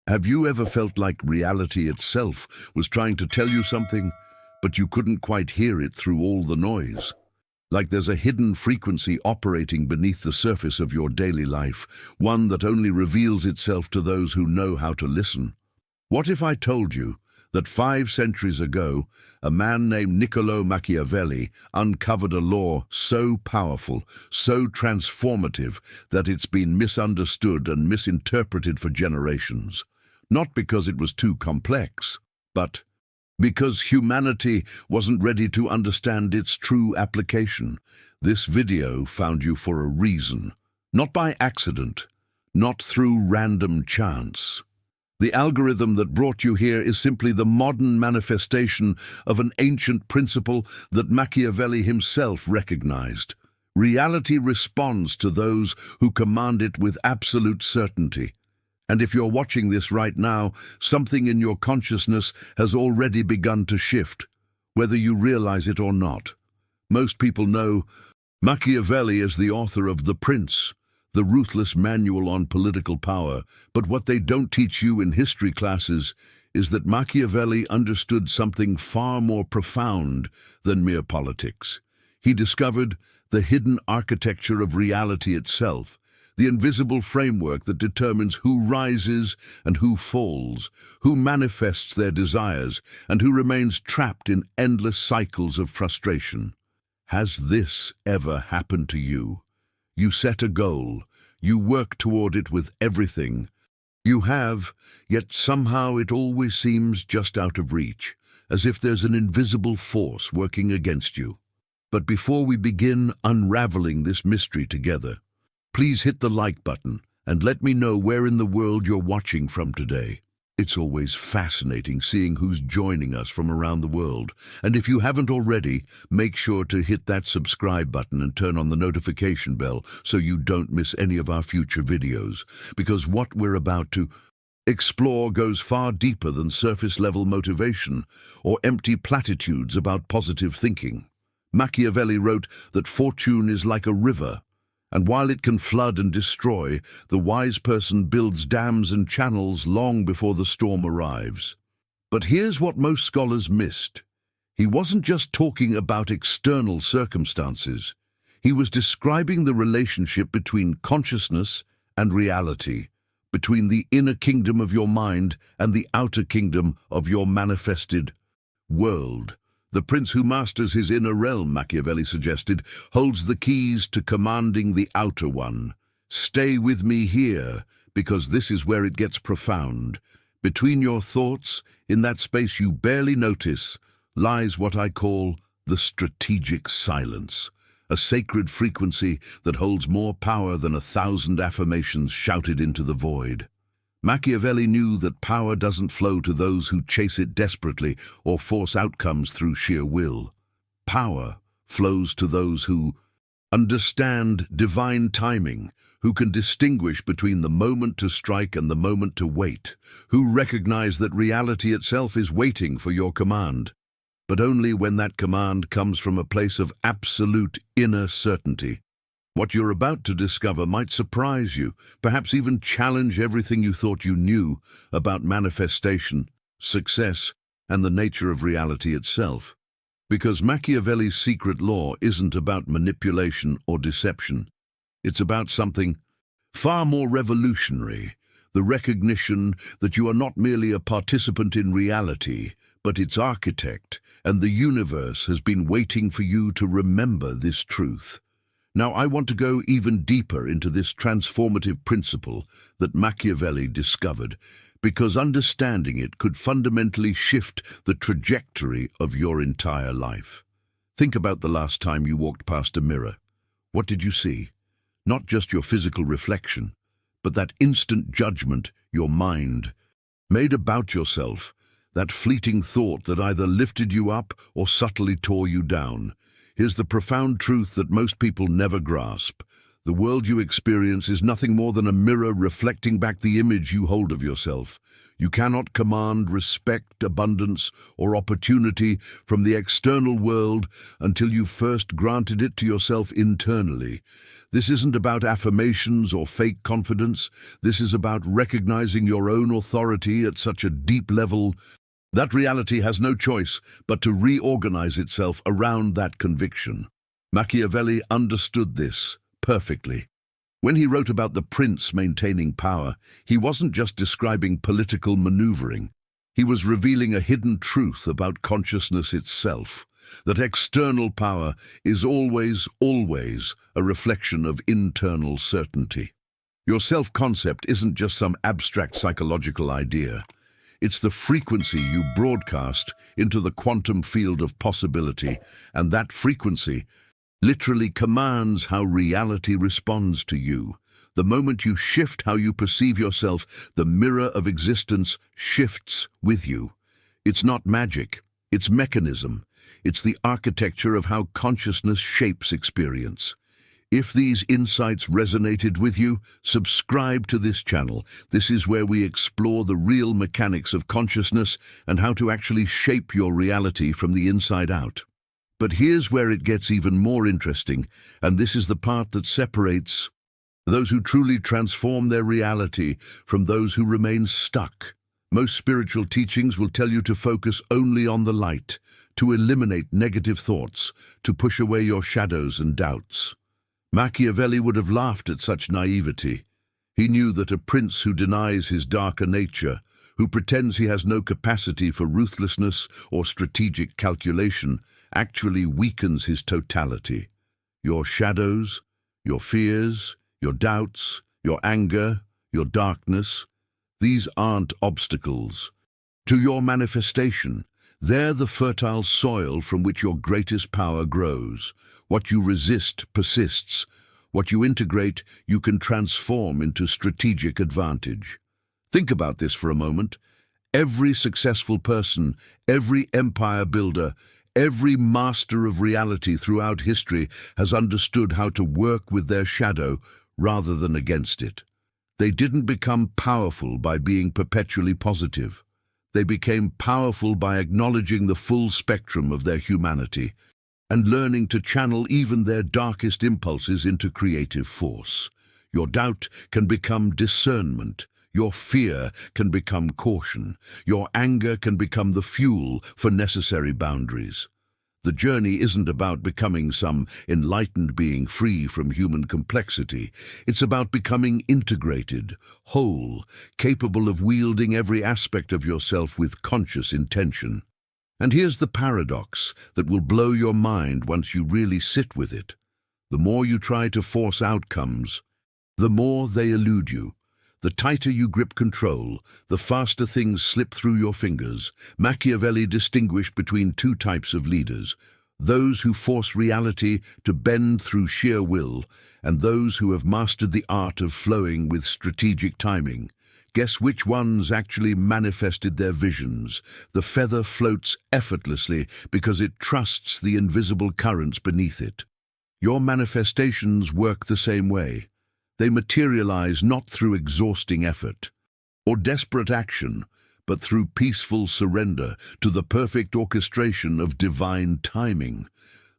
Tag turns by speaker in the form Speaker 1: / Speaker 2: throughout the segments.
Speaker 1: Have you ever felt like reality itself was trying to tell you something, but you couldn't quite hear it through all the noise? Like there's a hidden frequency operating beneath the surface of your daily life, one that only reveals itself to those who know how to listen. What if I told you that 5 centuries ago, a man named Machiavelli uncovered a law so powerful, so transformative, that it's been misunderstood and misinterpreted for generations? Not because it was too complex, but because humanity wasn't ready to understand its true application. This video found you for a reason, not by accident, not through random chance. The algorithm that brought you here is simply the modern manifestation of an ancient principle that Machiavelli himself recognized. Reality responds to those who command it with absolute certainty. And if you're watching this right now, something in your consciousness has already begun to shift, whether you realize it or not. Most people know Machiavelli as the author of The Prince, the ruthless manual on political power, but what they don't teach you in history classes is that Machiavelli understood something far more profound than mere politics. He discovered the hidden architecture of reality itself, the invisible framework that determines who rises and who falls, who manifests their desires, and who remains trapped in endless cycles of frustration. Has this ever happened to you? You set a goal, you work toward it with everything. You have, yet somehow it always seems just out of reach, as if there's an invisible force working against you. But before we begin unraveling this mystery together, please hit the like button and let me know where in the world you're watching from today. It's always fascinating seeing who's joining us from around the world. And if you haven't already, make sure to hit that subscribe button and turn on the notification bell so you don't miss any of our future videos. Because what we're about to explore goes far deeper than surface-level motivation or empty platitudes about positive thinking. Machiavelli wrote that fortune is like a river, and while it can flood and destroy, the wise person builds dams and channels long before the storm arrives. But here's what most scholars missed. He wasn't just talking about external circumstances. He was describing the relationship between consciousness and reality, between the inner kingdom of your mind and the outer kingdom of your manifested world. The prince who masters his inner realm, Machiavelli suggested, holds the keys to commanding the outer one. Stay with me here, because this is where it gets profound. Between your thoughts, in that space you barely notice, lies what I call the strategic silence, a sacred frequency that holds more power than 1,000 affirmations shouted into the void. Machiavelli knew that power doesn't flow to those who chase it desperately or force outcomes through sheer will. Power flows to those who understand divine timing, who can distinguish between the moment to strike and the moment to wait, who recognize that reality itself is waiting for your command, but only when that command comes from a place of absolute inner certainty. What you're about to discover might surprise you, perhaps even challenge everything you thought you knew about manifestation, success, and the nature of reality itself. Because Machiavelli's secret law isn't about manipulation or deception. It's about something far more revolutionary, the recognition that you are not merely a participant in reality, but its architect, and the universe has been waiting for you to remember this truth. Now, I want to go even deeper into this transformative principle that Machiavelli discovered, because understanding it could fundamentally shift the trajectory of your entire life. Think about the last time you walked past a mirror. What did you see? Not just your physical reflection, but that instant judgment your mind made about yourself, that fleeting thought that either lifted you up or subtly tore you down. Here's the profound truth that most people never grasp. The world you experience is nothing more than a mirror reflecting back the image you hold of yourself. You cannot command respect, abundance, or opportunity from the external world until you've first granted it to yourself internally. This isn't about affirmations or fake confidence. This is about recognizing your own authority at such a deep level that reality has no choice but to reorganize itself around that conviction. Machiavelli understood this perfectly. When he wrote about the prince maintaining power, he wasn't just describing political maneuvering. He was revealing a hidden truth about consciousness itself, that external power is always a reflection of internal certainty. Your self-concept isn't just some abstract psychological idea. It's the frequency you broadcast into the quantum field of possibility, and that frequency literally commands how reality responds to you. The moment you shift how you perceive yourself, the mirror of existence shifts with you. It's not magic, it's mechanism. It's the architecture of how consciousness shapes experience. If these insights resonated with you, subscribe to this channel. This is where we explore the real mechanics of consciousness and how to actually shape your reality from the inside out. But here's where it gets even more interesting, and this is the part that separates those who truly transform their reality from those who remain stuck. Most spiritual teachings will tell you to focus only on the light, to eliminate negative thoughts, to push away your shadows and doubts. Machiavelli would have laughed at such naivety. He knew that a prince who denies his darker nature, who pretends he has no capacity for ruthlessness or strategic calculation, actually weakens his totality. Your shadows, your fears, your doubts, your anger, your darkness, these aren't obstacles to your manifestation. They're the fertile soil from which your greatest power grows. What you resist persists. What you integrate, you can transform into strategic advantage. Think about this for a moment. Every successful person, every empire builder, every master of reality throughout history has understood how to work with their shadow rather than against it. They didn't become powerful by being perpetually positive. They became powerful by acknowledging the full spectrum of their humanity and learning to channel even their darkest impulses into creative force. Your doubt can become discernment. Your fear can become caution. Your anger can become the fuel for necessary boundaries. The journey isn't about becoming some enlightened being free from human complexity. It's about becoming integrated, whole, capable of wielding every aspect of yourself with conscious intention. And here's the paradox that will blow your mind once you really sit with it. The more you try to force outcomes, the more they elude you. The tighter you grip control, the faster things slip through your fingers. Machiavelli distinguished between two types of leaders: those who force reality to bend through sheer will, and those who have mastered the art of flowing with strategic timing. Guess which ones actually manifested their visions? The feather floats effortlessly because it trusts the invisible currents beneath it. Your manifestations work the same way. They materialize not through exhausting effort or desperate action, but through peaceful surrender to the perfect orchestration of divine timing.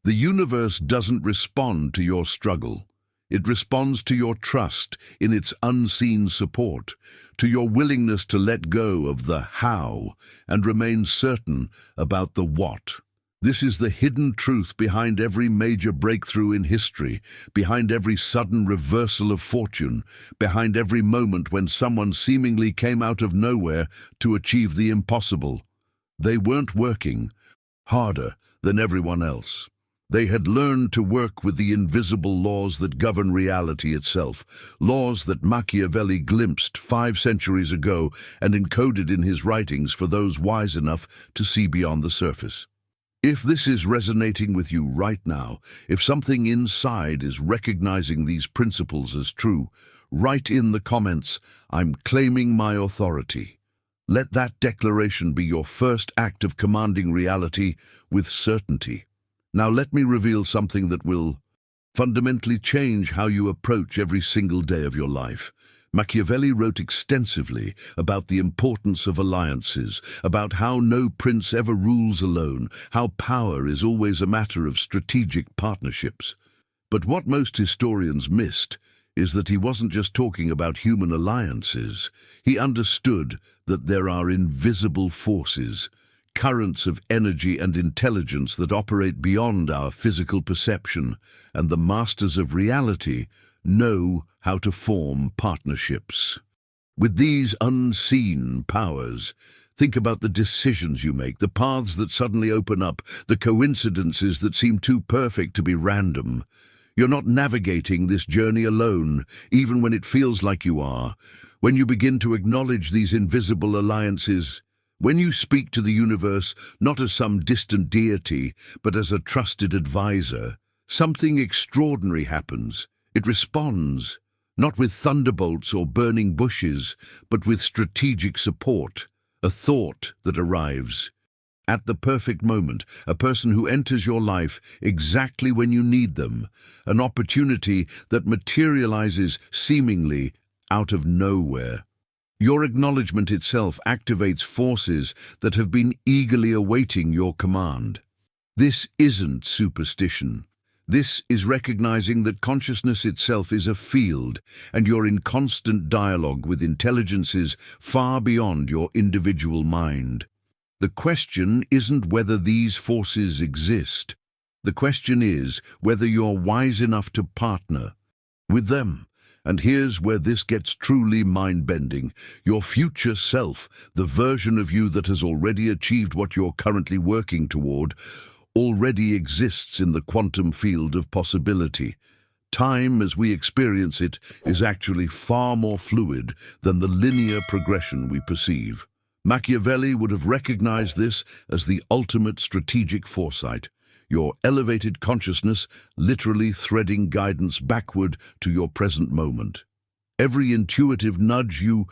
Speaker 1: The universe doesn't respond to your struggle. It responds to your trust in its unseen support, to your willingness to let go of the how and remain certain about the what. This is the hidden truth behind every major breakthrough in history, behind every sudden reversal of fortune, behind every moment when someone seemingly came out of nowhere to achieve the impossible. They weren't working harder than everyone else. They had learned to work with the invisible laws that govern reality itself, laws that Machiavelli glimpsed 5 centuries ago and encoded in his writings for those wise enough to see beyond the surface. If this is resonating with you right now, if something inside is recognizing these principles as true, write in the comments, "I'm claiming my authority." Let that declaration be your first act of commanding reality with certainty. Now let me reveal something that will fundamentally change how you approach every single day of your life. Machiavelli wrote extensively about the importance of alliances, about how no prince ever rules alone, how power is always a matter of strategic partnerships. But what most historians missed is that he wasn't just talking about human alliances. He understood that there are invisible forces, currents of energy and intelligence that operate beyond our physical perception, and the masters of reality know how to form partnerships. With these unseen powers, think about the decisions you make, the paths that suddenly open up, the coincidences that seem too perfect to be random. You're not navigating this journey alone, even when it feels like you are. When you begin to acknowledge these invisible alliances, when you speak to the universe not as some distant deity, but as a trusted advisor, something extraordinary happens. It responds, not with thunderbolts or burning bushes, but with strategic support, a thought that arrives. At the perfect moment, a person who enters your life exactly when you need them, an opportunity that materializes seemingly out of nowhere. Your acknowledgement itself activates forces that have been eagerly awaiting your command. This isn't superstition. This is recognizing that consciousness itself is a field, and you're in constant dialogue with intelligences far beyond your individual mind. The question isn't whether these forces exist. The question is whether you're wise enough to partner with them. And here's where this gets truly mind-bending. Your future self, the version of you that has already achieved what you're currently working toward, already exists in the quantum field of possibility. Time, as we experience it, is actually far more fluid than the linear progression we perceive. Machiavelli would have recognized this as the ultimate strategic foresight, your elevated consciousness literally threading guidance backward to your present moment. Every intuitive nudge you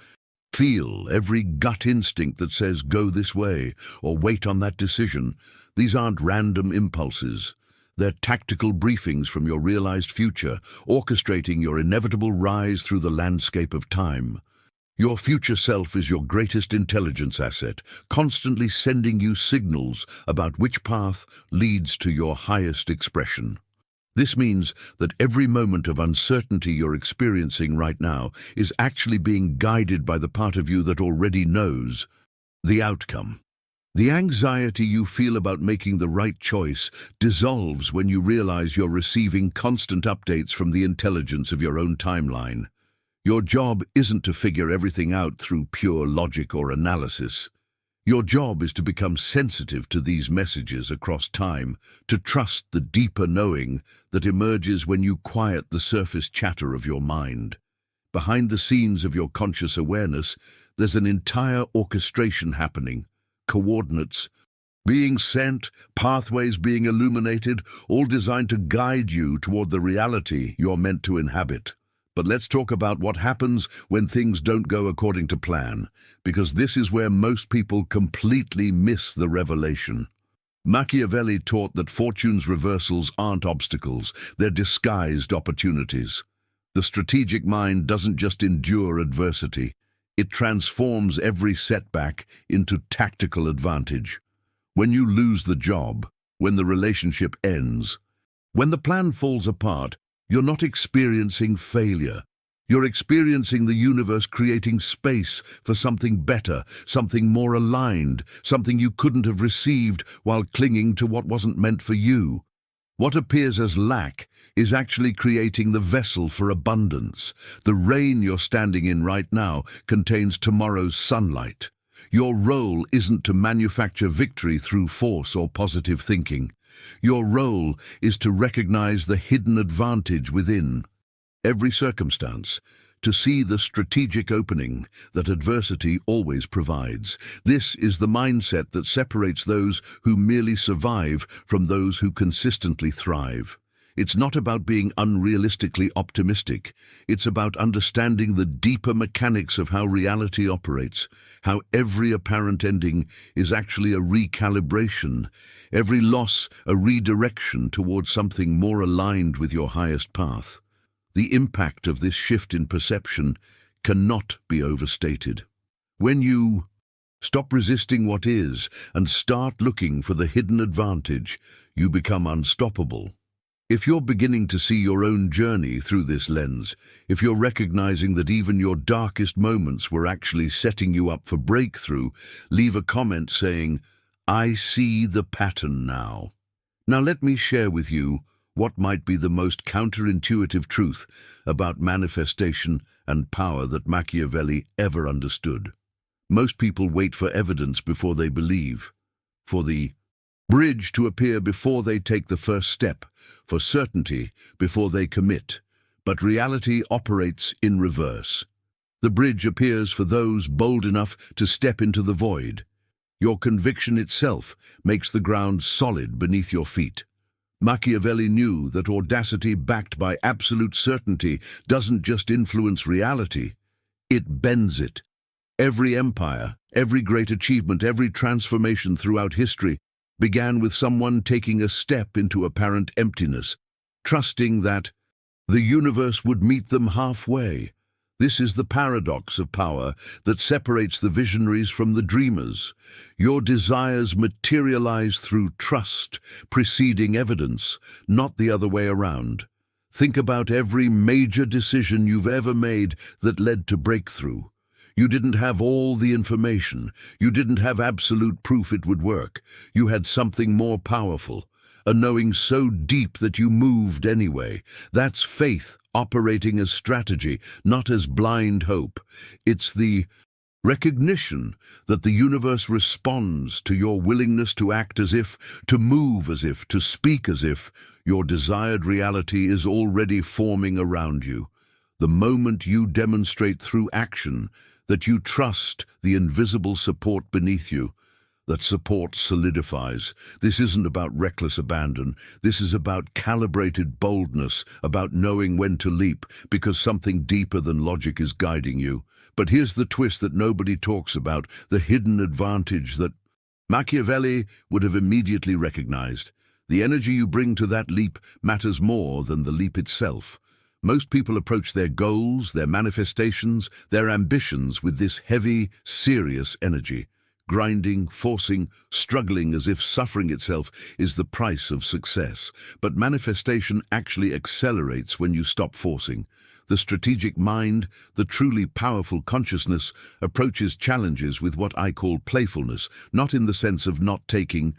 Speaker 1: feel, every gut instinct that says go this way or wait on that decision, these aren't random impulses. They're tactical briefings from your realized future, orchestrating your inevitable rise through the landscape of time. Your future self is your greatest intelligence asset, constantly sending you signals about which path leads to your highest expression. This means that every moment of uncertainty you're experiencing right now is actually being guided by the part of you that already knows the outcome. The anxiety you feel about making the right choice dissolves when you realize you're receiving constant updates from the intelligence of your own timeline. Your job isn't to figure everything out through pure logic or analysis. Your job is to become sensitive to these messages across time, to trust the deeper knowing that emerges when you quiet the surface chatter of your mind. Behind the scenes of your conscious awareness, there's an entire orchestration happening. Coordinates being sent, pathways being illuminated, all designed to guide you toward the reality you're meant to inhabit. But let's talk about what happens when things don't go according to plan, because this is where most people completely miss the revelation. Machiavelli taught that fortune's reversals aren't obstacles, they're disguised opportunities. The strategic mind doesn't just endure adversity, it transforms every setback into tactical advantage. When you lose the job, when the relationship ends, when the plan falls apart, you're not experiencing failure. You're experiencing the universe creating space for something better, something more aligned, something you couldn't have received while clinging to what wasn't meant for you. What appears as lack is actually creating the vessel for abundance. The rain you're standing in right now contains tomorrow's sunlight. Your role isn't to manufacture victory through force or positive thinking. Your role is to recognize the hidden advantage within every circumstance, to see the strategic opening that adversity always provides. This is the mindset that separates those who merely survive from those who consistently thrive. It's not about being unrealistically optimistic. It's about understanding the deeper mechanics of how reality operates, how every apparent ending is actually a recalibration, every loss a redirection towards something more aligned with your highest path. The impact of this shift in perception cannot be overstated. When you stop resisting what is and start looking for the hidden advantage, you become unstoppable. If you're beginning to see your own journey through this lens, if you're recognizing that even your darkest moments were actually setting you up for breakthrough, leave a comment saying, "I see the pattern now." Now let me share with you what might be the most counterintuitive truth about manifestation and power that Machiavelli ever understood. Most people wait for evidence before they believe, for the bridge to appear before they take the first step, for certainty before they commit. But reality operates in reverse. The bridge appears for those bold enough to step into the void. Your conviction itself makes the ground solid beneath your feet. Machiavelli knew that audacity backed by absolute certainty doesn't just influence reality, it bends it. Every empire, every great achievement, every transformation throughout history began with someone taking a step into apparent emptiness, trusting that the universe would meet them halfway. This is the paradox of power that separates the visionaries from the dreamers. Your desires materialize through trust, preceding evidence, not the other way around. Think about every major decision you've ever made that led to breakthrough. You didn't have all the information. You didn't have absolute proof it would work. You had something more powerful, a knowing so deep that you moved anyway. That's faith operating as strategy, not as blind hope. It's the recognition that the universe responds to your willingness to act as if, to move as if, to speak as if your desired reality is already forming around you. The moment you demonstrate through action that you trust the invisible support beneath you, that support solidifies. This isn't about reckless abandon. This is about calibrated boldness, about knowing when to leap, because something deeper than logic is guiding you. But here's the twist that nobody talks about, the hidden advantage that Machiavelli would have immediately recognized. The energy you bring to that leap matters more than the leap itself. Most people approach their goals, their manifestations, their ambitions with this heavy, serious energy. Grinding, forcing, struggling as if suffering itself is the price of success. But manifestation actually accelerates when you stop forcing. The strategic mind, the truly powerful consciousness, approaches challenges with what I call playfulness, not in the sense of not taking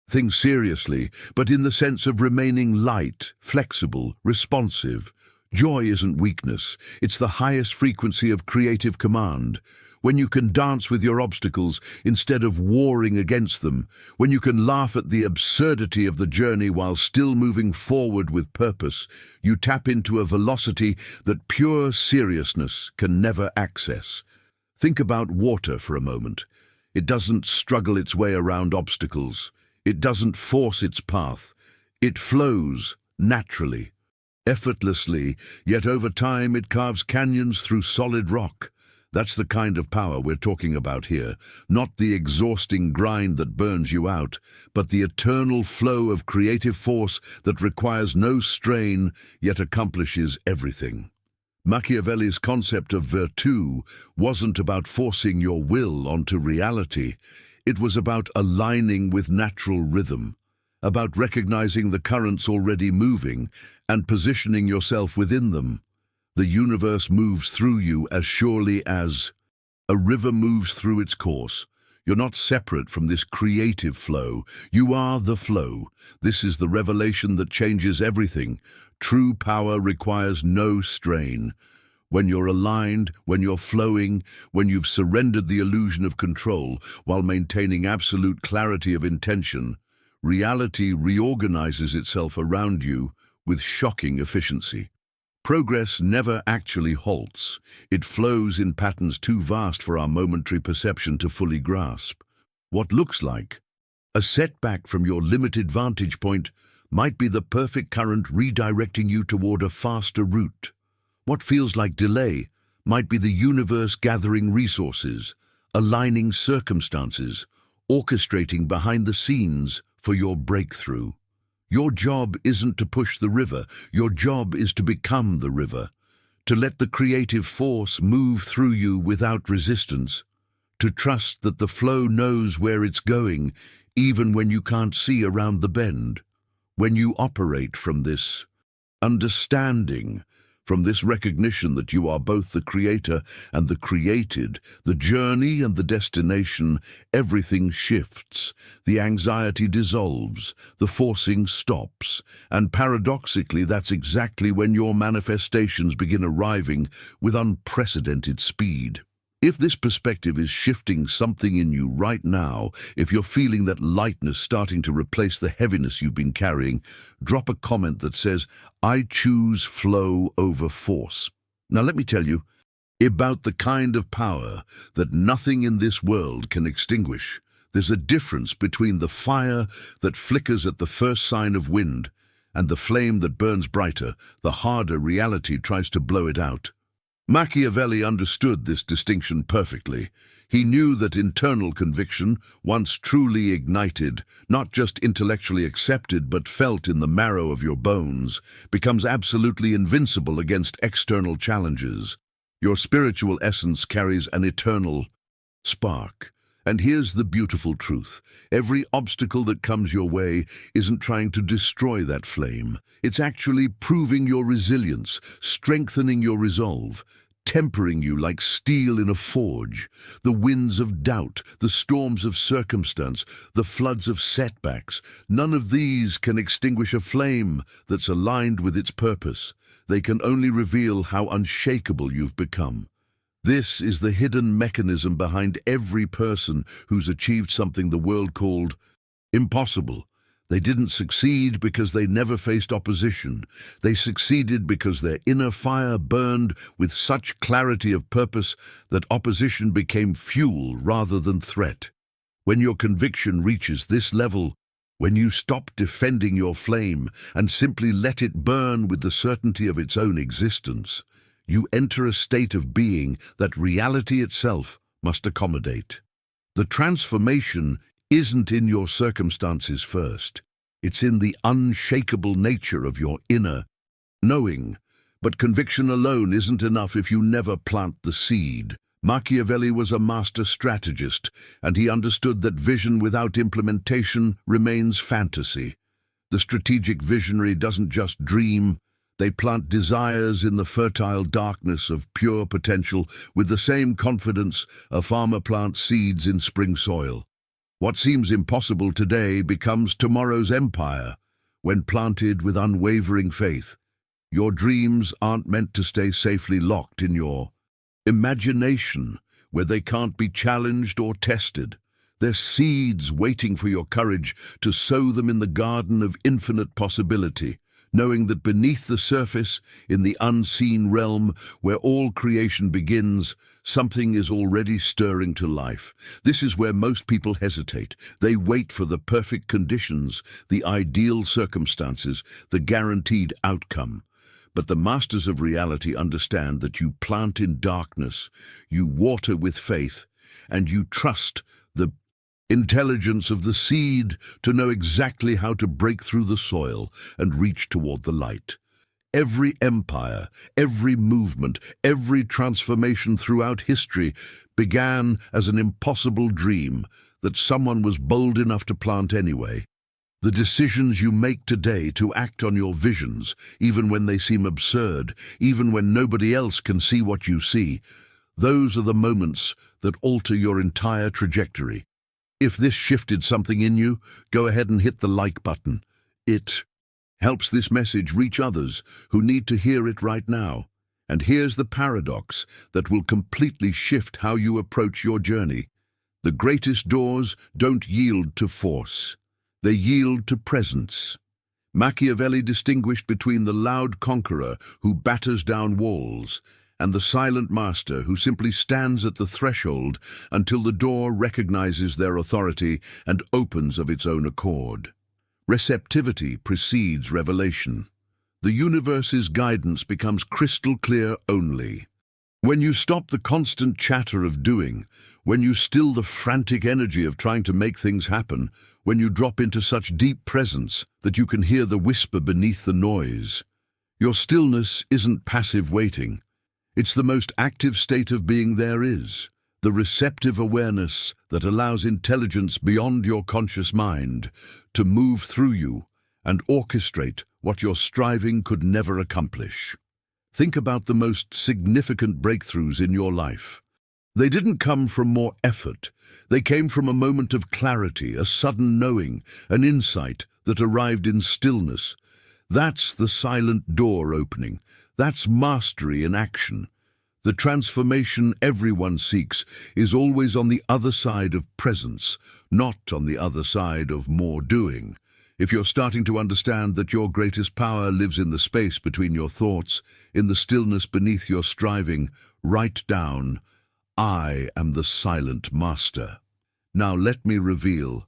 Speaker 1: things seriously, but in the sense of remaining light, flexible, responsive. Joy isn't weakness, it's the highest frequency of creative command. When you can dance with your obstacles instead of warring against them, when you can laugh at the absurdity of the journey while still moving forward with purpose, you tap into a velocity that pure seriousness can never access. Think about water for a moment. It doesn't struggle its way around obstacles. It doesn't force its path. It flows naturally, effortlessly, yet over time it carves canyons through solid rock. That's the kind of power we're talking about here, not the exhausting grind that burns you out, but the eternal flow of creative force that requires no strain, yet accomplishes everything. Machiavelli's concept of virtù wasn't about forcing your will onto reality. It was about aligning with natural rhythm, about recognizing the currents already moving and positioning yourself within them. The universe moves through you as surely as a river moves through its course. You're not separate from this creative flow. You are the flow. This is the revelation that changes everything. True power requires no strain. When you're aligned, when you're flowing, when you've surrendered the illusion of control while maintaining absolute clarity of intention, reality reorganizes itself around you with shocking efficiency. Progress never actually halts. It flows in patterns too vast for our momentary perception to fully grasp. What looks like a setback from your limited vantage point might be the perfect current redirecting you toward a faster route. What feels like delay might be the universe gathering resources, aligning circumstances, orchestrating behind the scenes for your breakthrough. Your job isn't to push the river, your job is to become the river, to let the creative force move through you without resistance, to trust that the flow knows where it's going, even when you can't see around the bend. When you operate from this understanding, from this recognition that you are both the creator and the created, the journey and the destination, everything shifts. The anxiety dissolves, the forcing stops, and paradoxically, that's exactly when your manifestations begin arriving with unprecedented speed. If this perspective is shifting something in you right now, if you're feeling that lightness starting to replace the heaviness you've been carrying, drop a comment that says, "I choose flow over force." Now let me tell you about the kind of power that nothing in this world can extinguish. There's a difference between the fire that flickers at the first sign of wind and the flame that burns brighter, the harder reality tries to blow it out. Machiavelli understood this distinction perfectly. He knew that internal conviction, once truly ignited, not just intellectually accepted but felt in the marrow of your bones, becomes absolutely invincible against external challenges. Your spiritual essence carries an eternal spark. And here's the beautiful truth. Every obstacle that comes your way isn't trying to destroy that flame. It's actually proving your resilience, strengthening your resolve, tempering you like steel in a forge. The winds of doubt, the storms of circumstance, the floods of setbacks, none of these can extinguish a flame that's aligned with its purpose. They can only reveal how unshakable you've become. This is the hidden mechanism behind every person who's achieved something the world called impossible. They didn't succeed because they never faced opposition. They succeeded because their inner fire burned with such clarity of purpose that opposition became fuel rather than threat. When your conviction reaches this level, when you stop defending your flame and simply let it burn with the certainty of its own existence, you enter a state of being that reality itself must accommodate. The transformation isn't in your circumstances first. It's in the unshakable nature of your inner knowing. But conviction alone isn't enough if you never plant the seed. Machiavelli was a master strategist, and he understood that vision without implementation remains fantasy. The strategic visionary doesn't just dream. They plant desires in the fertile darkness of pure potential with the same confidence a farmer plants seeds in spring soil. What seems impossible today becomes tomorrow's empire when planted with unwavering faith. Your dreams aren't meant to stay safely locked in your imagination, where they can't be challenged or tested. They're seeds waiting for your courage to sow them in the garden of infinite possibility, knowing that beneath the surface, in the unseen realm where all creation begins, something is already stirring to life. This is where most people hesitate. They wait for the perfect conditions, the ideal circumstances, the guaranteed outcome. But the masters of reality understand that you plant in darkness, you water with faith, and you trust the intelligence of the seed to know exactly how to break through the soil and reach toward the light. Every empire, every movement, every transformation throughout history began as an impossible dream that someone was bold enough to plant anyway. The decisions you make today to act on your visions, even when they seem absurd, even when nobody else can see what you see, those are the moments that alter your entire trajectory. If this shifted something in you, go ahead and hit the like button. It helps this message reach others who need to hear it right now. And here's the paradox that will completely shift how you approach your journey. The greatest doors don't yield to force. They yield to presence. Machiavelli distinguished between the loud conqueror who batters down walls and the silent master who simply stands at the threshold until the door recognizes their authority and opens of its own accord. Receptivity precedes revelation. The universe's guidance becomes crystal clear only when you stop the constant chatter of doing, when you still the frantic energy of trying to make things happen, when you drop into such deep presence that you can hear the whisper beneath the noise. Your stillness isn't passive waiting. It's the most active state of being there is, the receptive awareness that allows intelligence beyond your conscious mind to move through you and orchestrate what your striving could never accomplish. Think about the most significant breakthroughs in your life. They didn't come from more effort. They came from a moment of clarity, a sudden knowing, an insight that arrived in stillness. That's the silent door opening. That's mastery in action. The transformation everyone seeks is always on the other side of presence, not on the other side of more doing. If you're starting to understand that your greatest power lives in the space between your thoughts, in the stillness beneath your striving, write down, I am the silent master. Now let me reveal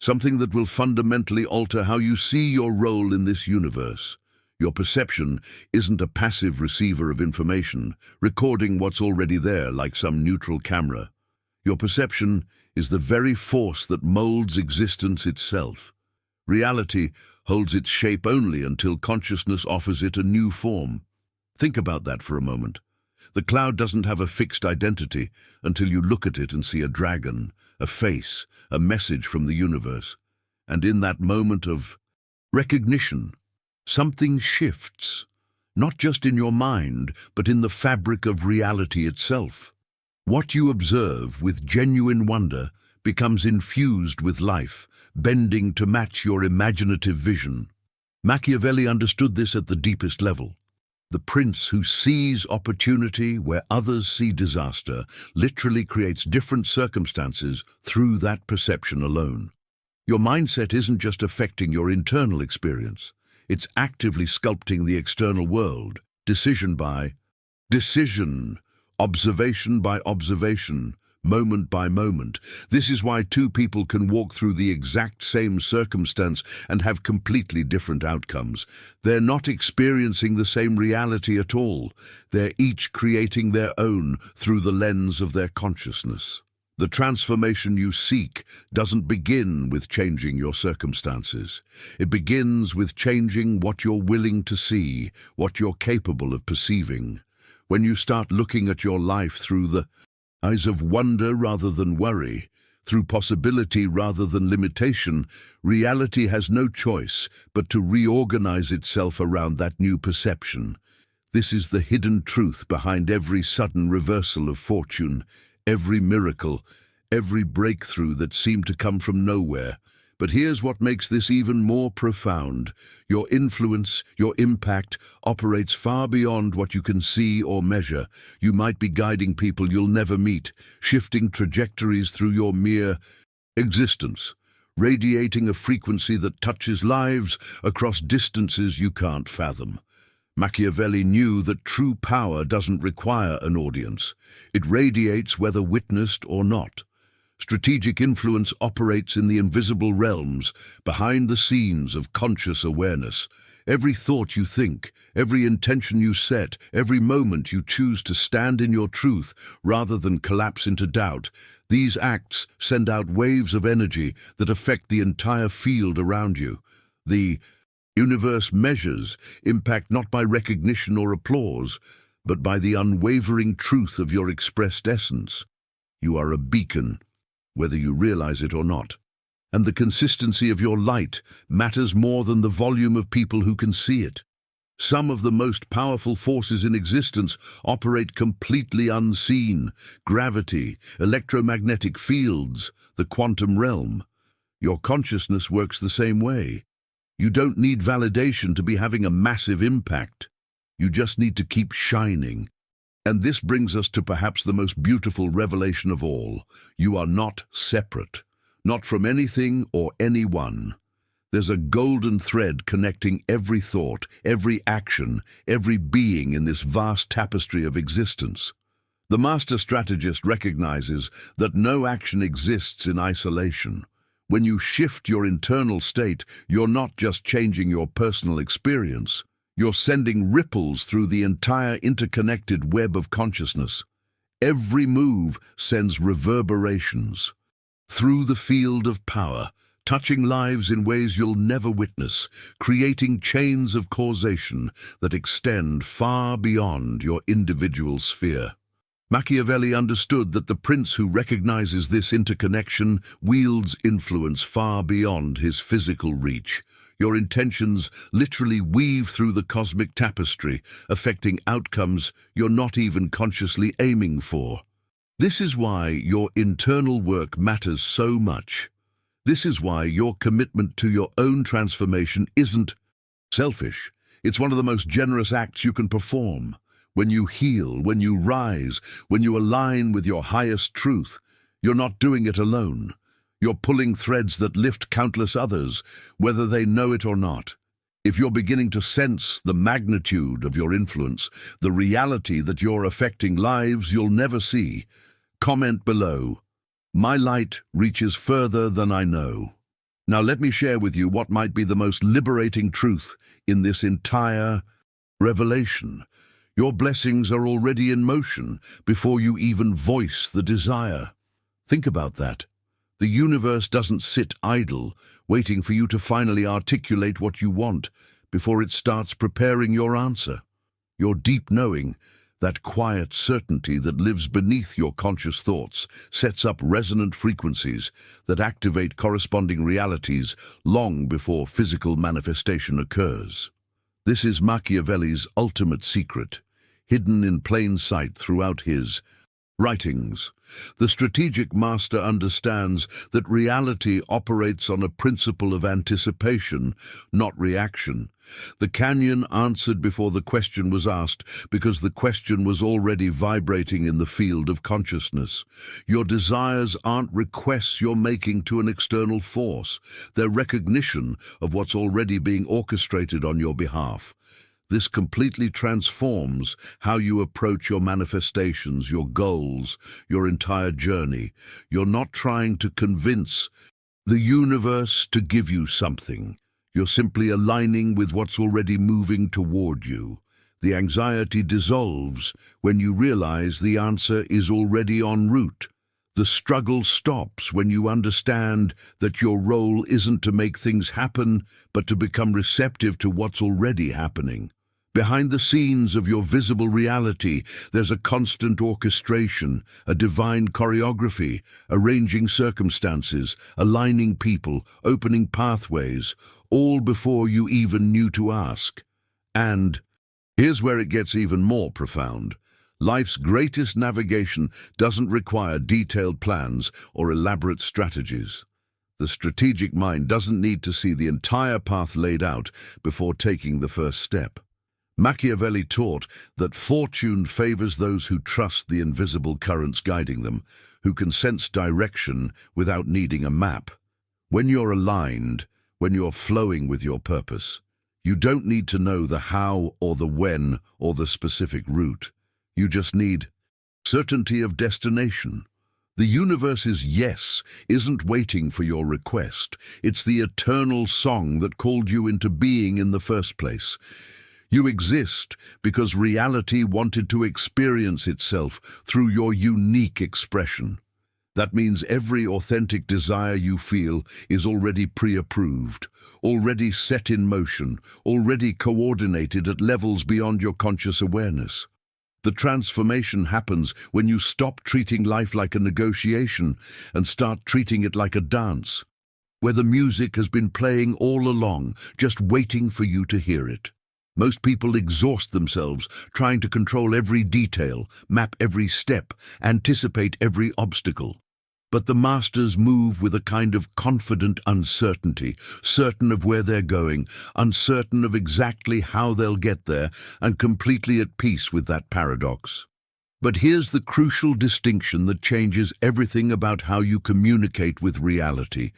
Speaker 1: something that will fundamentally alter how you see your role in this universe. Your perception isn't a passive receiver of information, recording what's already there like some neutral camera. Your perception is the very force that molds existence itself. Reality holds its shape only until consciousness offers it a new form. Think about that for a moment. The cloud doesn't have a fixed identity until you look at it and see a dragon, a face, a message from the universe. And in that moment of recognition, something shifts, not just in your mind, but in the fabric of reality itself. What you observe with genuine wonder becomes infused with life, bending to match your imaginative vision. Machiavelli understood this at the deepest level. The prince who sees opportunity where others see disaster literally creates different circumstances through that perception alone. Your mindset isn't just affecting your internal experience. It's actively sculpting the external world, decision by decision, observation by observation, moment by moment. This is why two people can walk through the exact same circumstance and have completely different outcomes. They're not experiencing the same reality at all. They're each creating their own through the lens of their consciousness. The transformation you seek doesn't begin with changing your circumstances. It begins with changing what you're willing to see, what you're capable of perceiving. When you start looking at your life through the eyes of wonder rather than worry, through possibility rather than limitation, reality has no choice but to reorganize itself around that new perception. This is the hidden truth behind every sudden reversal of fortune, every miracle, every breakthrough that seemed to come from nowhere. But here's what makes this even more profound. Your influence, your impact, operates far beyond what you can see or measure. You might be guiding people you'll never meet, shifting trajectories through your mere existence, radiating a frequency that touches lives across distances you can't fathom. Machiavelli knew that true power doesn't require an audience. It radiates whether witnessed or not. Strategic influence operates in the invisible realms, behind the scenes of conscious awareness. Every thought you think, every intention you set, every moment you choose to stand in your truth rather than collapse into doubt, these acts send out waves of energy that affect the entire field around you. The universe measures impact not by recognition or applause, but by the unwavering truth of your expressed essence. You are a beacon, whether you realize it or not. And the consistency of your light matters more than the volume of people who can see it. Some of the most powerful forces in existence operate completely unseen: gravity, electromagnetic fields, the quantum realm. Your consciousness works the same way. You don't need validation to be having a massive impact. You just need to keep shining. And this brings us to perhaps the most beautiful revelation of all. You are not separate, not from anything or anyone. There's a golden thread connecting every thought, every action, every being in this vast tapestry of existence. The master strategist recognizes that no action exists in isolation. When you shift your internal state, you're not just changing your personal experience. You're sending ripples through the entire interconnected web of consciousness. Every move sends reverberations through the field of power, touching lives in ways you'll never witness, creating chains of causation that extend far beyond your individual sphere. Machiavelli understood that the prince who recognizes this interconnection wields influence far beyond his physical reach. Your intentions literally weave through the cosmic tapestry, affecting outcomes you're not even consciously aiming for. This is why your internal work matters so much. This is why your commitment to your own transformation isn't selfish. It's one of the most generous acts you can perform. When you heal, when you rise, when you align with your highest truth, you're not doing it alone. You're pulling threads that lift countless others, whether they know it or not. If you're beginning to sense the magnitude of your influence, the reality that you're affecting lives you'll never see, comment below. My light reaches further than I know. Now let me share with you what might be the most liberating truth in this entire revelation. Your blessings are already in motion before you even voice the desire. Think about that. The universe doesn't sit idle, waiting for you to finally articulate what you want before it starts preparing your answer. Your deep knowing, that quiet certainty that lives beneath your conscious thoughts, sets up resonant frequencies that activate corresponding realities long before physical manifestation occurs. This is Machiavelli's ultimate secret, hidden in plain sight throughout his writings. The strategic master understands that reality operates on a principle of anticipation, not reaction. The canyon answered before the question was asked because the question was already vibrating in the field of consciousness. Your desires aren't requests you're making to an external force. They're recognition of what's already being orchestrated on your behalf. This completely transforms how you approach your manifestations, your goals, your entire journey. You're not trying to convince the universe to give you something. You're simply aligning with what's already moving toward you. The anxiety dissolves when you realize the answer is already en route. The struggle stops when you understand that your role isn't to make things happen, but to become receptive to what's already happening. Behind the scenes of your visible reality, there's a constant orchestration, a divine choreography, arranging circumstances, aligning people, opening pathways, all before you even knew to ask. And here's where it gets even more profound. Life's greatest navigation doesn't require detailed plans or elaborate strategies. The strategic mind doesn't need to see the entire path laid out before taking the first step. Machiavelli taught that fortune favors those who trust the invisible currents guiding them, who can sense direction without needing a map. When you're aligned, when you're flowing with your purpose, you don't need to know the how or the when or the specific route. You just need certainty of destination. The universe's yes isn't waiting for your request. It's the eternal song that called you into being in the first place. You exist because reality wanted to experience itself through your unique expression. That means every authentic desire you feel is already pre-approved, already set in motion, already coordinated at levels beyond your conscious awareness. The transformation happens when you stop treating life like a negotiation and start treating it like a dance, where the music has been playing all along, just waiting for you to hear it. Most people exhaust themselves trying to control every detail, map every step, anticipate every obstacle. But the masters move with a kind of confident uncertainty, certain of where they're going, uncertain of exactly how they'll get there, and completely at peace with that paradox. But here's the crucial distinction that changes everything about how you communicate with reality.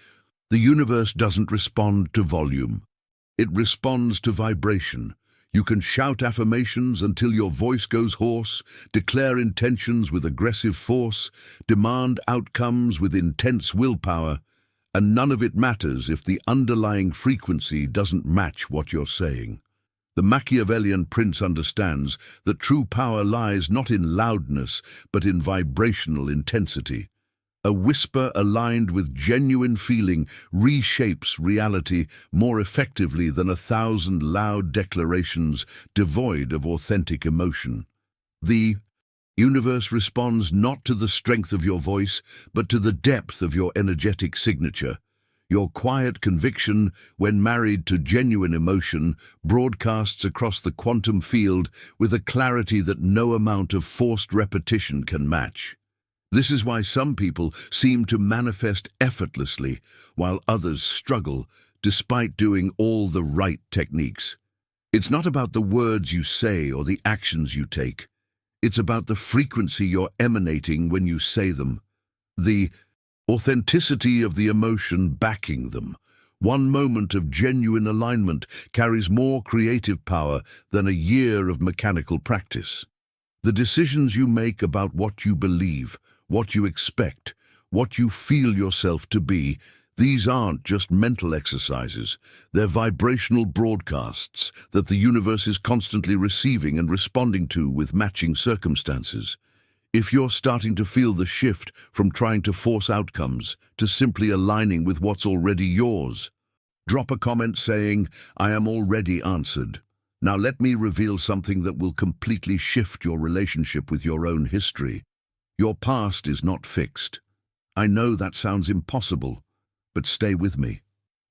Speaker 1: The universe doesn't respond to volume. It responds to vibration. You can shout affirmations until your voice goes hoarse, declare intentions with aggressive force, demand outcomes with intense willpower, and none of it matters if the underlying frequency doesn't match what you're saying. The Machiavellian prince understands that true power lies not in loudness, but in vibrational intensity. A whisper aligned with genuine feeling reshapes reality more effectively than 1,000 loud declarations devoid of authentic emotion. The universe responds not to the strength of your voice, but to the depth of your energetic signature. Your quiet conviction, when married to genuine emotion, broadcasts across the quantum field with a clarity that no amount of forced repetition can match. This is why some people seem to manifest effortlessly, while others struggle, despite doing all the right techniques. It's not about the words you say or the actions you take. It's about the frequency you're emanating when you say them. The authenticity of the emotion backing them. One moment of genuine alignment carries more creative power than a year of mechanical practice. The decisions you make about what you believe, what you expect, what you feel yourself to be, these aren't just mental exercises. They're vibrational broadcasts that the universe is constantly receiving and responding to with matching circumstances. If you're starting to feel the shift from trying to force outcomes to simply aligning with what's already yours, drop a comment saying, "I am already answered." Now let me reveal something that will completely shift your relationship with your own history. Your past is not fixed. I know that sounds impossible, but stay with me.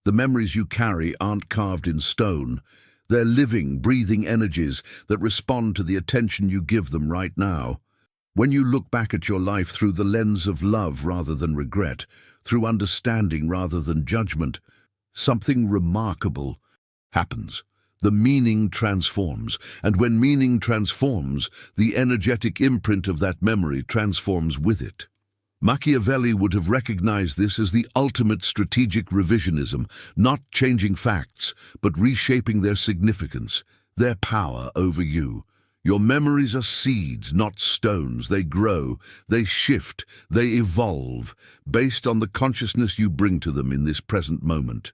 Speaker 1: The memories you carry aren't carved in stone. They're living, breathing energies that respond to the attention you give them right now. When you look back at your life through the lens of love rather than regret, through understanding rather than judgment, something remarkable happens. The meaning transforms, and when meaning transforms, the energetic imprint of that memory transforms with it. Machiavelli would have recognized this as the ultimate strategic revisionism, not changing facts, but reshaping their significance, their power over you. Your memories are seeds, not stones. They grow, they shift, they evolve, based on the consciousness you bring to them in this present moment.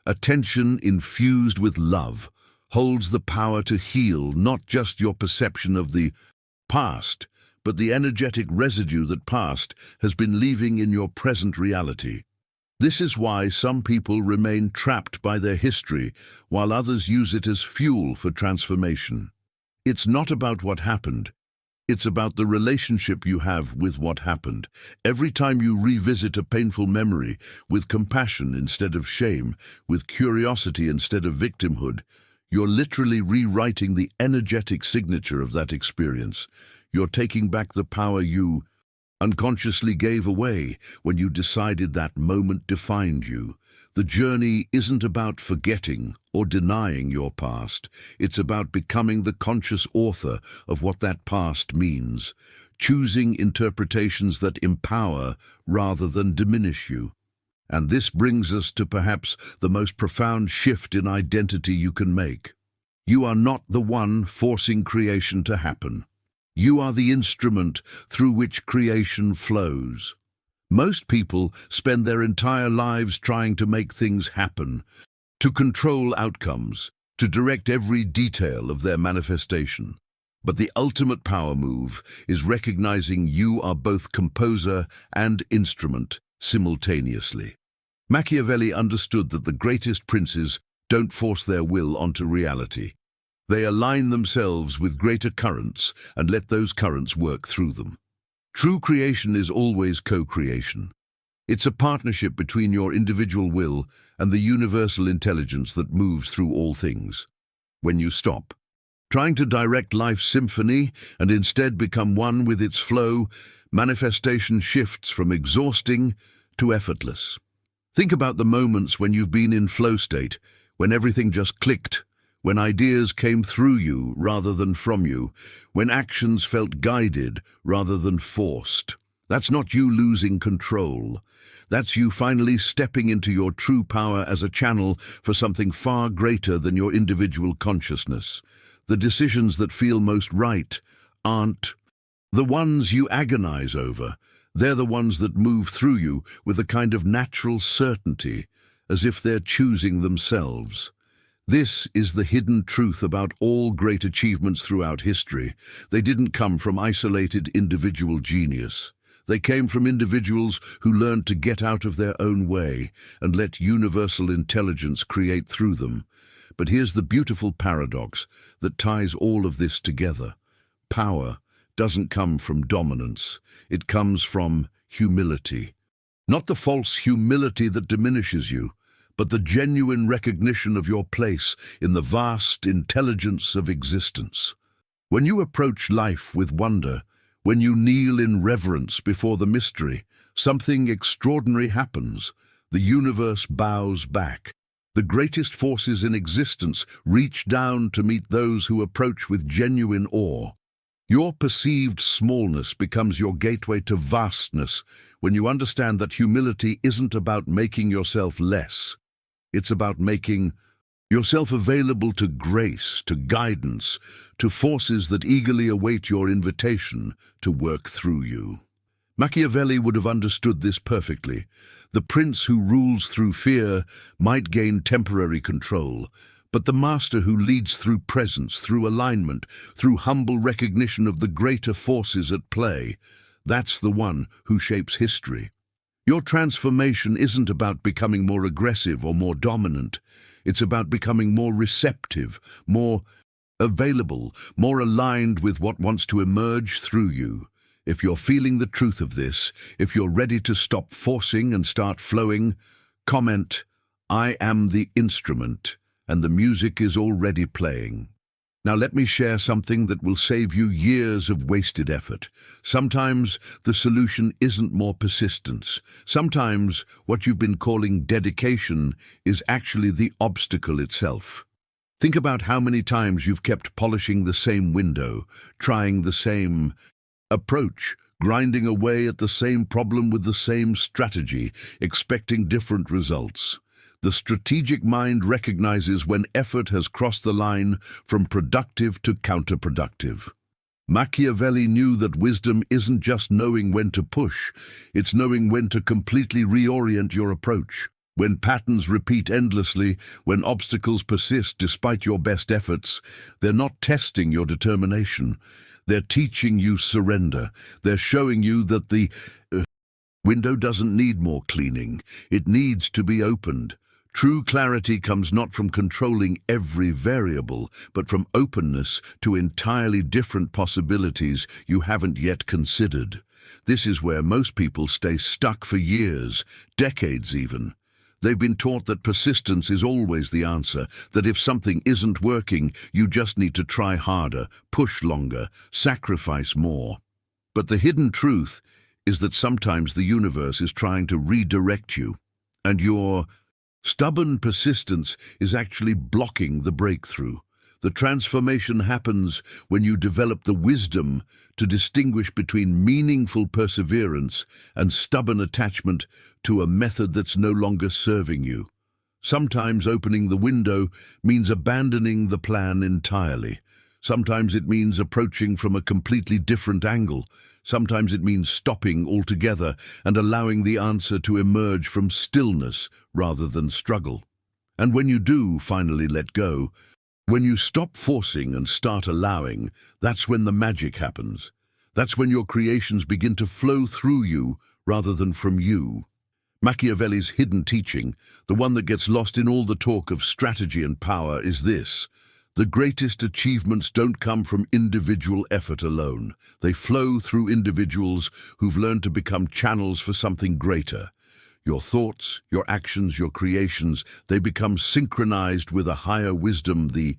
Speaker 1: Attention infused with love holds the power to heal not just your perception of the past, but the energetic residue that past has been leaving in your present reality. This is why some people remain trapped by their history, while others use it as fuel for transformation. It's not about what happened. It's about the relationship you have with what happened. Every time you revisit a painful memory with compassion instead of shame, with curiosity instead of victimhood, you're literally rewriting the energetic signature of that experience. You're taking back the power you unconsciously gave away when you decided that moment defined you. The journey isn't about forgetting or denying your past. It's about becoming the conscious author of what that past means, choosing interpretations that empower rather than diminish you. And this brings us to perhaps the most profound shift in identity you can make. You are not the one forcing creation to happen. You are the instrument through which creation flows. Most people spend their entire lives trying to make things happen, to control outcomes, to direct every detail of their manifestation. But the ultimate power move is recognizing you are both composer and instrument simultaneously. Machiavelli understood that the greatest princes don't force their will onto reality. They align themselves with greater currents and let those currents work through them. True creation is always co-creation. It's a partnership between your individual will and the universal intelligence that moves through all things. When you stop trying to direct life's symphony and instead become one with its flow, manifestation shifts from exhausting to effortless. Think about the moments when you've been in flow state, when everything just clicked, when ideas came through you rather than from you, when actions felt guided rather than forced. That's not you losing control. That's you finally stepping into your true power as a channel for something far greater than your individual consciousness. The decisions that feel most right aren't the ones you agonize over. They're the ones that move through you with a kind of natural certainty, as if they're choosing themselves. This is the hidden truth about all great achievements throughout history. They didn't come from isolated individual genius. They came from individuals who learned to get out of their own way and let universal intelligence create through them. But here's the beautiful paradox that ties all of this together. Power doesn't come from dominance. It comes from humility. Not the false humility that diminishes you, but the genuine recognition of your place in the vast intelligence of existence. When you approach life with wonder, when you kneel in reverence before the mystery, something extraordinary happens. The universe bows back. The greatest forces in existence reach down to meet those who approach with genuine awe. Your perceived smallness becomes your gateway to vastness when you understand that humility isn't about making yourself less. It's about making yourself available to grace, to guidance, to forces that eagerly await your invitation to work through you. Machiavelli would have understood this perfectly. The prince who rules through fear might gain temporary control, but the master who leads through presence, through alignment, through humble recognition of the greater forces at play, that's the one who shapes history. Your transformation isn't about becoming more aggressive or more dominant. It's about becoming more receptive, more available, more aligned with what wants to emerge through you. If you're feeling the truth of this, if you're ready to stop forcing and start flowing, comment, "I am the instrument," and the music is already playing. Now let me share something that will save you years of wasted effort. Sometimes the solution isn't more persistence. Sometimes what you've been calling dedication is actually the obstacle itself. Think about how many times you've kept polishing the same window, trying the same approach, grinding away at the same problem with the same strategy, expecting different results. The strategic mind recognizes when effort has crossed the line from productive to counterproductive. Machiavelli knew that wisdom isn't just knowing when to push, it's knowing when to completely reorient your approach. When patterns repeat endlessly, when obstacles persist despite your best efforts, they're not testing your determination. They're teaching you surrender. They're showing you that the window doesn't need more cleaning. It needs to be opened. True clarity comes not from controlling every variable, but from openness to entirely different possibilities you haven't yet considered. This is where most people stay stuck for years, decades even. They've been taught that persistence is always the answer, that if something isn't working, you just need to try harder, push longer, sacrifice more. But the hidden truth is that sometimes the universe is trying to redirect you, and your stubborn persistence is actually blocking the breakthrough. The transformation happens when you develop the wisdom to distinguish between meaningful perseverance and stubborn attachment to a method that's no longer serving you. Sometimes opening the window means abandoning the plan entirely. Sometimes it means approaching from a completely different angle. Sometimes it means stopping altogether and allowing the answer to emerge from stillness rather than struggle. And when you do finally let go, when you stop forcing and start allowing, that's when the magic happens. That's when your creations begin to flow through you rather than from you. Machiavelli's hidden teaching, the one that gets lost in all the talk of strategy and power, is this: the greatest achievements don't come from individual effort alone. They flow through individuals who've learned to become channels for something greater. Your thoughts, your actions, your creations, they become synchronized with a higher wisdom the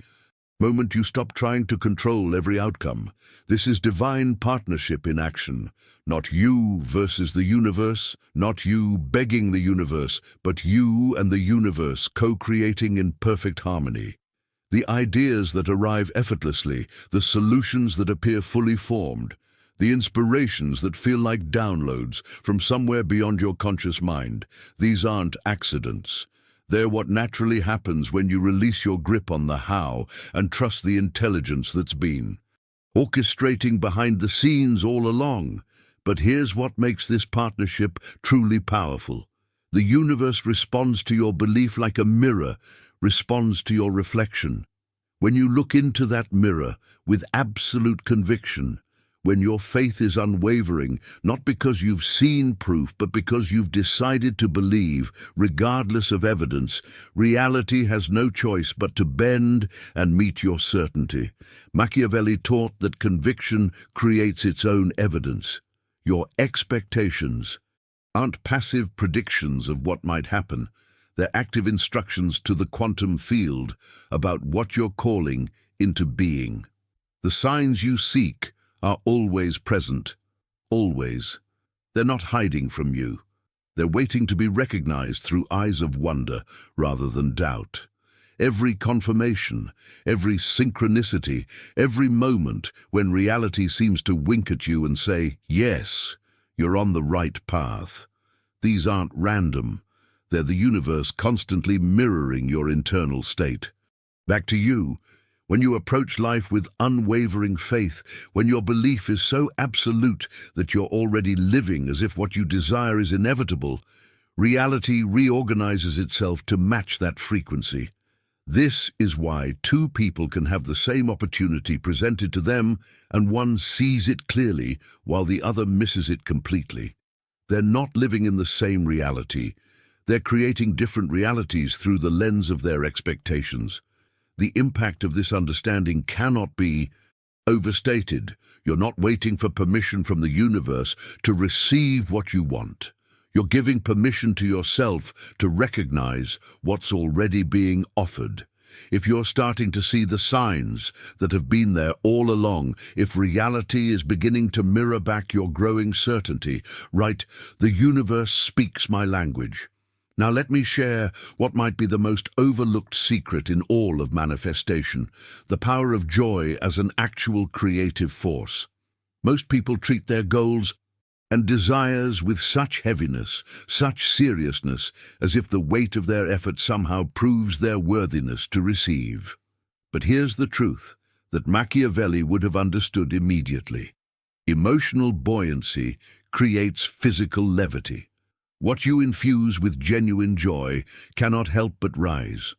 Speaker 1: moment you stop trying to control every outcome. This is divine partnership in action. Not you versus the universe, not you begging the universe, but you and the universe co-creating in perfect harmony. The ideas that arrive effortlessly, the solutions that appear fully formed, the inspirations that feel like downloads from somewhere beyond your conscious mind, these aren't accidents. They're what naturally happens when you release your grip on the how and trust the intelligence that's been orchestrating behind the scenes all along. But here's what makes this partnership truly powerful. The universe responds to your belief like a mirror responds to your reflection. When you look into that mirror with absolute conviction, when your faith is unwavering, not because you've seen proof, but because you've decided to believe, regardless of evidence, reality has no choice but to bend and meet your certainty. Machiavelli taught that conviction creates its own evidence. Your expectations aren't passive predictions of what might happen. They're active instructions to the quantum field about what you're calling into being. The signs you seek are always present, always. They're not hiding from you. They're waiting to be recognized through eyes of wonder rather than doubt. Every confirmation, every synchronicity, every moment when reality seems to wink at you and say, yes, you're on the right path. These aren't random. They're the universe constantly mirroring your internal state. Back to you. When you approach life with unwavering faith, when your belief is so absolute that you're already living as if what you desire is inevitable, reality reorganizes itself to match that frequency. This is why two people can have the same opportunity presented to them and one sees it clearly while the other misses it completely. They're not living in the same reality. They're creating different realities through the lens of their expectations. The impact of this understanding cannot be overstated. You're not waiting for permission from the universe to receive what you want. You're giving permission to yourself to recognize what's already being offered. If you're starting to see the signs that have been there all along, if reality is beginning to mirror back your growing certainty, right, the universe speaks my language. Now let me share what might be the most overlooked secret in all of manifestation, the power of joy as an actual creative force. Most people treat their goals and desires with such heaviness, such seriousness, as if the weight of their effort somehow proves their worthiness to receive. But here's the truth that Machiavelli would have understood immediately. Emotional buoyancy creates physical levity. What you infuse with genuine joy cannot help but rise.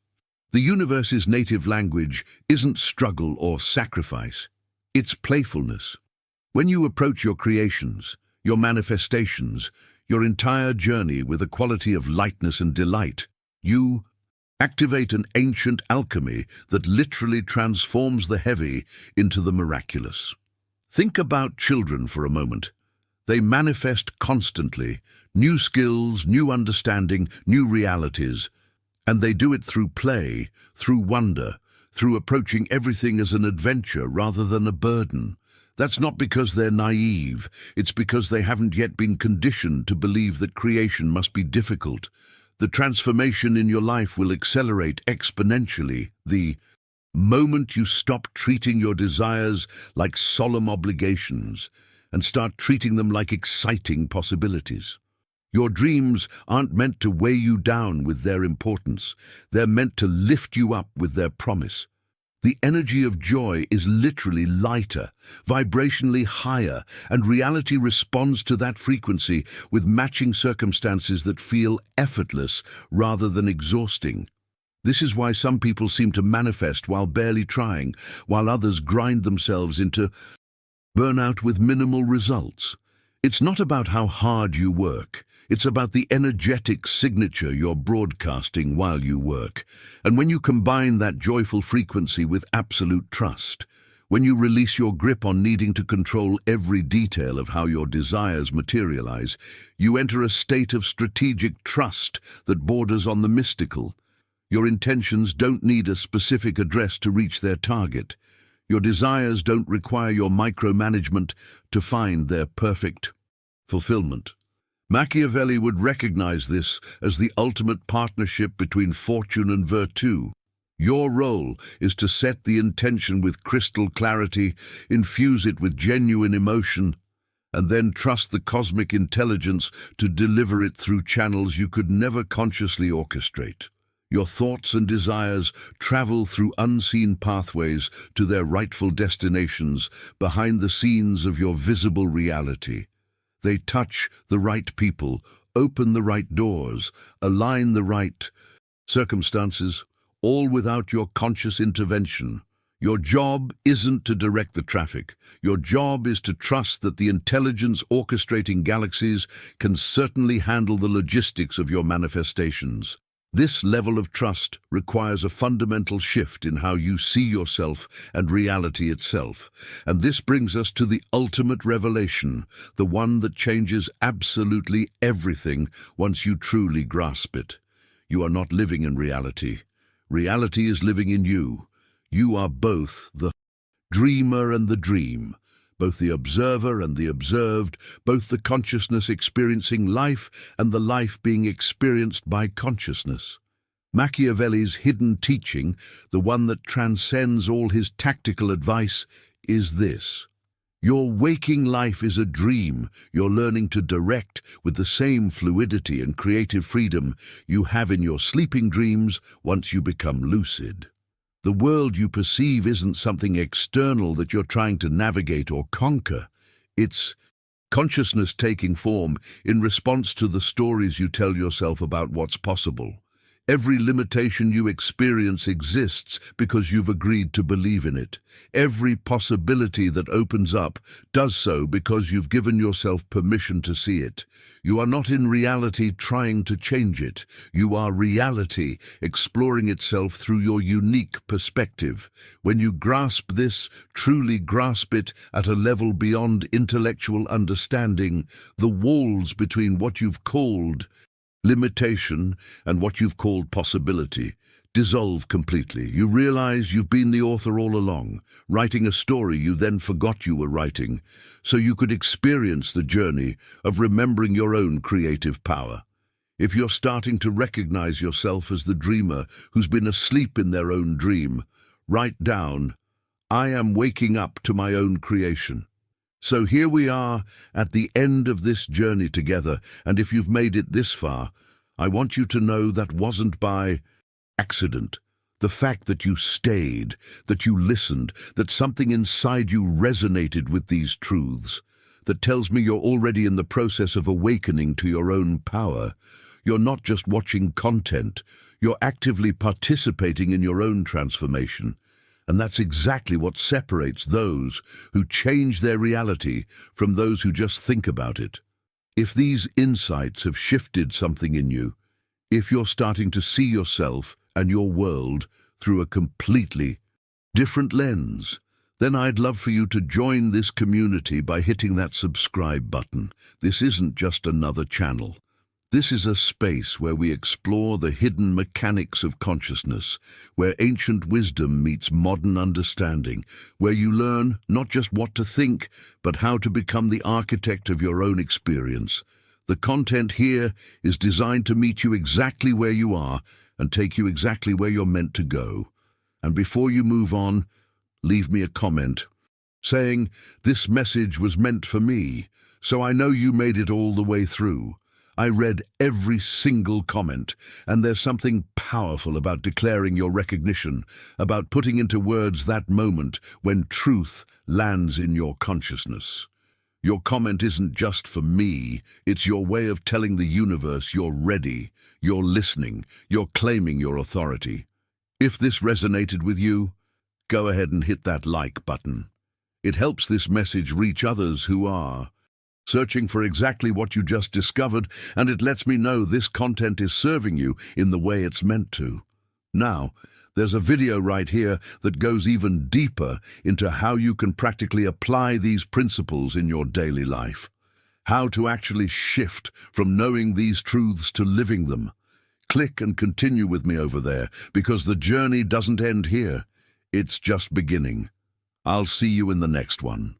Speaker 1: The universe's native language isn't struggle or sacrifice. It's playfulness. When you approach your creations, your manifestations, your entire journey with a quality of lightness and delight, you activate an ancient alchemy that literally transforms the heavy into the miraculous. Think about children for a moment. They manifest constantly, new skills, new understanding, new realities, and they do it through play, through wonder, through approaching everything as an adventure rather than a burden. That's not because they're naive, it's because they haven't yet been conditioned to believe that creation must be difficult. The transformation in your life will accelerate exponentially the moment you stop treating your desires like solemn obligations and start treating them like exciting possibilities. Your dreams aren't meant to weigh you down with their importance. They're meant to lift you up with their promise. The energy of joy is literally lighter, vibrationally higher, and reality responds to that frequency with matching circumstances that feel effortless rather than exhausting. This is why some people seem to manifest while barely trying, while others grind themselves into burnout with minimal results. It's not about how hard you work. It's about the energetic signature you're broadcasting while you work. And when you combine that joyful frequency with absolute trust, when you release your grip on needing to control every detail of how your desires materialize, you enter a state of strategic trust that borders on the mystical. Your intentions don't need a specific address to reach their target. Your desires don't require your micromanagement to find their perfect fulfillment. Machiavelli would recognize this as the ultimate partnership between fortune and virtue. Your role is to set the intention with crystal clarity, infuse it with genuine emotion, and then trust the cosmic intelligence to deliver it through channels you could never consciously orchestrate. Your thoughts and desires travel through unseen pathways to their rightful destinations behind the scenes of your visible reality. They touch the right people, open the right doors, align the right circumstances, all without your conscious intervention. Your job isn't to direct the traffic. Your job is to trust that the intelligence orchestrating galaxies can certainly handle the logistics of your manifestations. This level of trust requires a fundamental shift in how you see yourself and reality itself. And this brings us to the ultimate revelation, the one that changes absolutely everything once you truly grasp it. You are not living in reality. Reality is living in you. You are both the dreamer and the dream, both the observer and the observed, both the consciousness experiencing life and the life being experienced by consciousness. Machiavelli's hidden teaching, the one that transcends all his tactical advice, is this. Your waking life is a dream you're learning to direct with the same fluidity and creative freedom you have in your sleeping dreams once you become lucid. The world you perceive isn't something external that you're trying to navigate or conquer. It's consciousness taking form in response to the stories you tell yourself about what's possible. Every limitation you experience exists because you've agreed to believe in it. Every possibility that opens up does so because you've given yourself permission to see it. You are not in reality trying to change it. You are reality exploring itself through your unique perspective. When you grasp this, truly grasp it at a level beyond intellectual understanding, the walls between what you've called limitation and what you've called possibility dissolve completely. You realize you've been the author all along, writing a story you then forgot you were writing, so you could experience the journey of remembering your own creative power. If you're starting to recognize yourself as the dreamer who's been asleep in their own dream, write down, I am waking up to my own creation. So here we are at the end of this journey together, and if you've made it this far, I want you to know that wasn't by accident. The fact that you stayed, that you listened, that something inside you resonated with these truths, that tells me you're already in the process of awakening to your own power. You're not just watching content, you're actively participating in your own transformation. And that's exactly what separates those who change their reality from those who just think about it. If these insights have shifted something in you, if you're starting to see yourself and your world through a completely different lens, then I'd love for you to join this community by hitting that subscribe button. This isn't just another channel. This is a space where we explore the hidden mechanics of consciousness, where ancient wisdom meets modern understanding, where you learn not just what to think, but how to become the architect of your own experience. The content here is designed to meet you exactly where you are and take you exactly where you're meant to go. And before you move on, leave me a comment saying, this message was meant for me, so I know you made it all the way through. I read every single comment, and there's something powerful about declaring your recognition, about putting into words that moment when truth lands in your consciousness. Your comment isn't just for me, it's your way of telling the universe you're ready, you're listening, you're claiming your authority. If this resonated with you, go ahead and hit that like button. It helps this message reach others who are searching for exactly what you just discovered, and it lets me know this content is serving you in the way it's meant to. Now, there's a video right here that goes even deeper into how you can practically apply these principles in your daily life. How to actually shift from knowing these truths to living them. Click and continue with me over there, because the journey doesn't end here. It's just beginning. I'll see you in the next one.